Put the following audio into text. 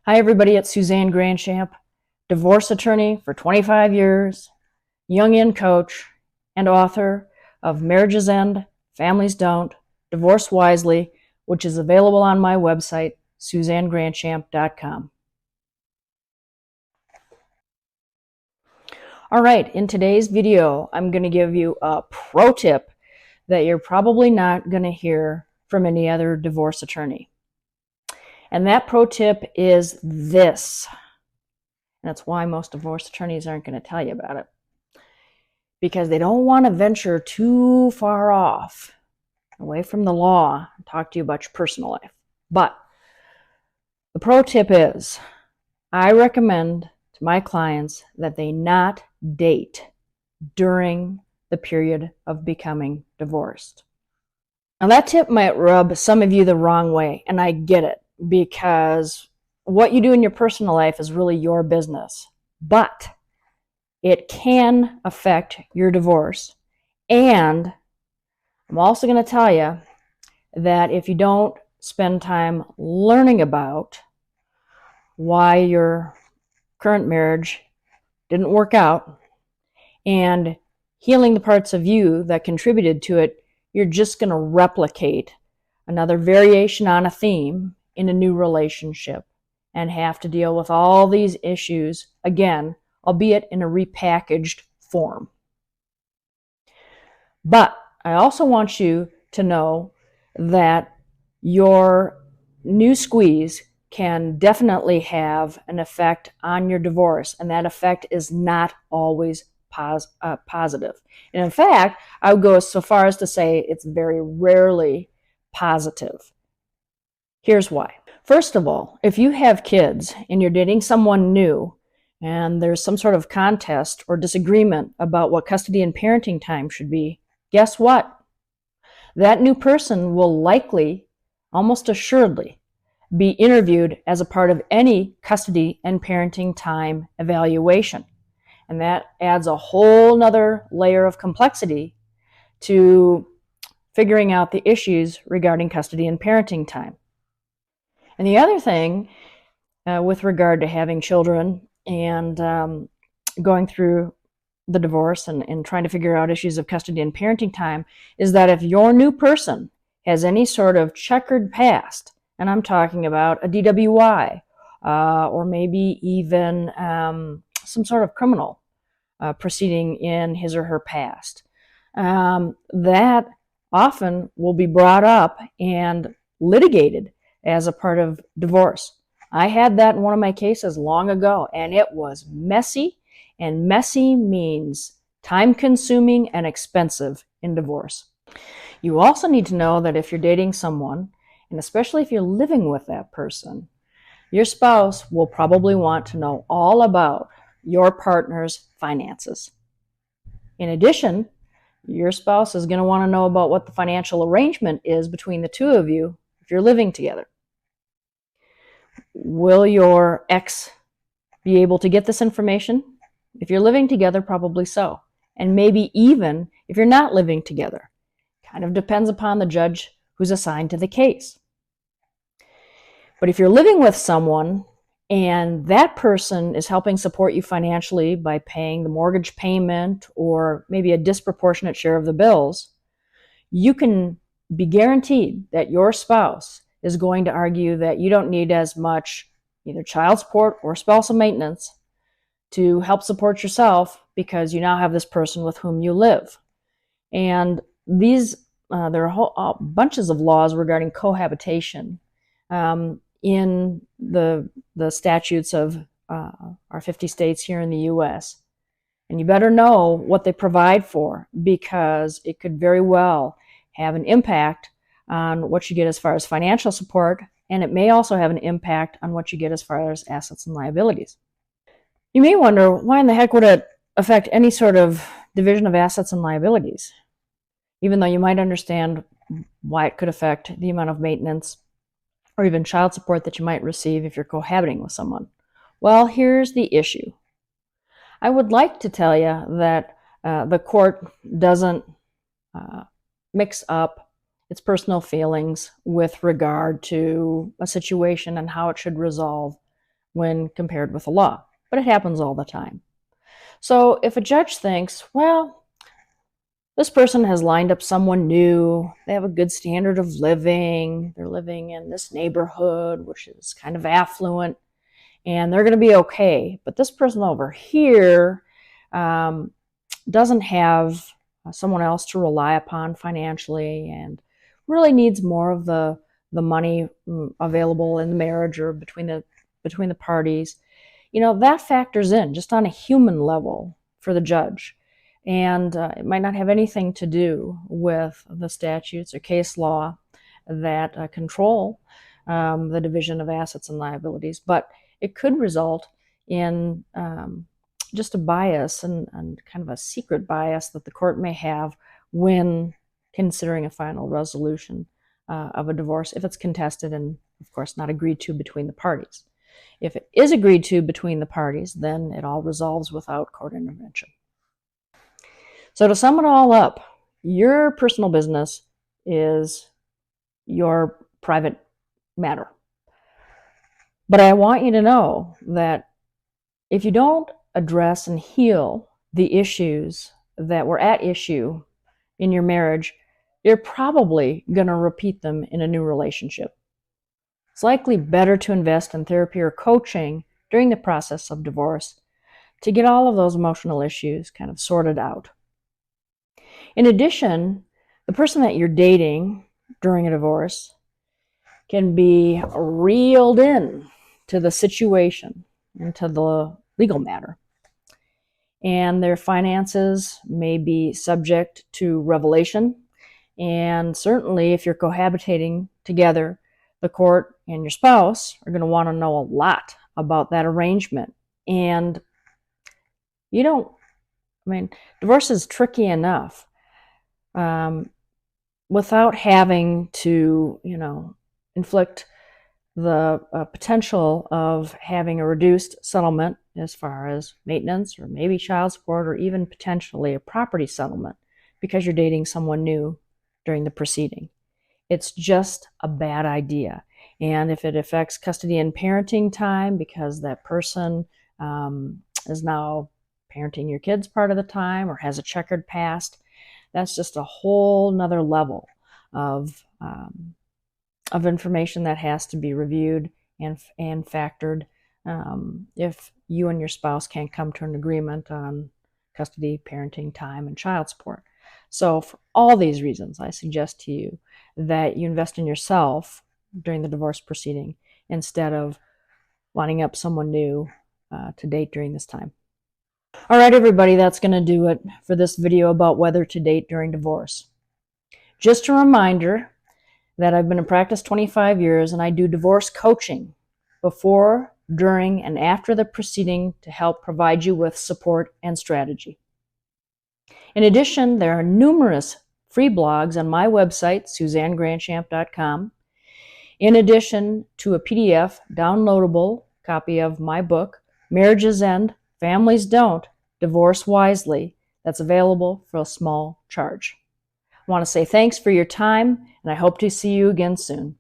Hi everybody, it's Suzanne Granchamp, divorce attorney for 25 years, Jungian coach, and author of Marriages End, Families Don't, Divorce Wisely, which is available on my website, SuzanneGranchamp.com. All right, in today's video, I'm going to give you a pro tip that you're probably not going to hear from any other divorce attorney. And that pro tip is this. And that's why most divorce attorneys aren't going to tell you about it. Because they don't want to venture too far off, away from the law, and talk to you about your personal life. But the pro tip is, I recommend to my clients that they not date during the period of becoming divorced. Now that tip might rub some of you the wrong way, and I get it, because what you do in your personal life is really your business. But it can affect your divorce. And I'm also going to tell you that if you don't spend time learning about why your current marriage didn't work out and healing the parts of you that contributed to it, you're just going to replicate another variation on a theme in a new relationship and have to deal with all these issues again, albeit in a repackaged form. But I also want you to know that your new squeeze can definitely have an effect on your divorce, and that effect is not always positive. And in fact, I would go so far as to say it's very rarely positive. Here's why. First of all, if you have kids and you're dating someone new and there's some sort of contest or disagreement about what custody and parenting time should be, guess what? That new person will likely, almost assuredly, be interviewed as a part of any custody and parenting time evaluation. And that adds a whole nother layer of complexity to figuring out the issues regarding custody and parenting time. And the other thing with regard to having children and going through the divorce and trying to figure out issues of custody and parenting time is that if your new person has any sort of checkered past, and I'm talking about a DWI or maybe even some sort of criminal proceeding in his or her past, that often will be brought up and litigated as a part of divorce. I had that in one of my cases long ago, and it was messy, and messy means time-consuming and expensive in divorce. You also need to know that if you're dating someone, and especially if you're living with that person, your spouse will probably want to know all about your partner's finances. In addition, your spouse is going to want to know about what the financial arrangement is between the two of you if you're living together. Will your ex be able to get this information? If you're living together, probably so. And maybe even if you're not living together. Kind of depends upon the judge who's assigned to the case. But if you're living with someone and that person is helping support you financially by paying the mortgage payment or maybe a disproportionate share of the bills, you can be guaranteed that your spouse is going to argue that you don't need as much either child support or spousal maintenance to help support yourself because you now have this person with whom you live. And these there are bunches of laws regarding cohabitation in the statutes of our 50 states here in the U.S. And you better know what they provide for, because it could very well have an impact on what you get as far as financial support, and it may also have an impact on what you get as far as assets and liabilities. You may wonder, why in the heck would it affect any sort of division of assets and liabilities? Even though you might understand why it could affect the amount of maintenance or even child support that you might receive if you're cohabiting with someone. Well, here's the issue. I would like to tell you that the court doesn't mix up its personal feelings with regard to a situation and how it should resolve when compared with the law, but it happens all the time. So if a judge thinks, well, this person has lined up someone new, they have a good standard of living, they're living in this neighborhood, which is kind of affluent, and they're going to be okay. But this person over here doesn't have someone else to rely upon financially and really needs more of the money available in the marriage or between the parties. That factors in just on a human level for the judge. And it might not have anything to do with the statutes or case law that control the division of assets and liabilities, but it could result in just a bias and kind of a secret bias that the court may have when considering a final resolution of a divorce if it's contested and, of course, not agreed to between the parties. If it is agreed to between the parties, then it all resolves without court intervention. So to sum it all up, your personal business is your private matter. But I want you to know that if you don't address and heal the issues that were at issue in your marriage, you're probably going to repeat them in a new relationship. It's likely better to invest in therapy or coaching during the process of divorce to get all of those emotional issues kind of sorted out. In addition, the person that you're dating during a divorce can be reeled in to the situation and to the legal matter. And their finances may be subject to revelation. And certainly if you're cohabitating together, the court and your spouse are going to want to know a lot about that arrangement. And divorce is tricky enough without having to, inflict the potential of having a reduced settlement as far as maintenance or maybe child support or even potentially a property settlement because you're dating someone new during the proceeding. It's just a bad idea. And if it affects custody and parenting time because that person is now parenting your kids part of the time or has a checkered past, that's just a whole nother level of information that has to be reviewed and factored if you and your spouse can't come to an agreement on custody, parenting time, and child support. So for all these reasons, I suggest to you that you invest in yourself during the divorce proceeding instead of lining up someone new to date during this time. All right, everybody, that's going to do it for this video about whether to date during divorce. Just a reminder that I've been in practice 25 years and I do divorce coaching before, during, and after the proceeding to help provide you with support and strategy. In addition, there are numerous free blogs on my website, SuzanneGranchamp.com, in addition to a PDF downloadable copy of my book, Marriages End, Families Don't, Divorce Wisely, that's available for a small charge. I want to say thanks for your time, and I hope to see you again soon.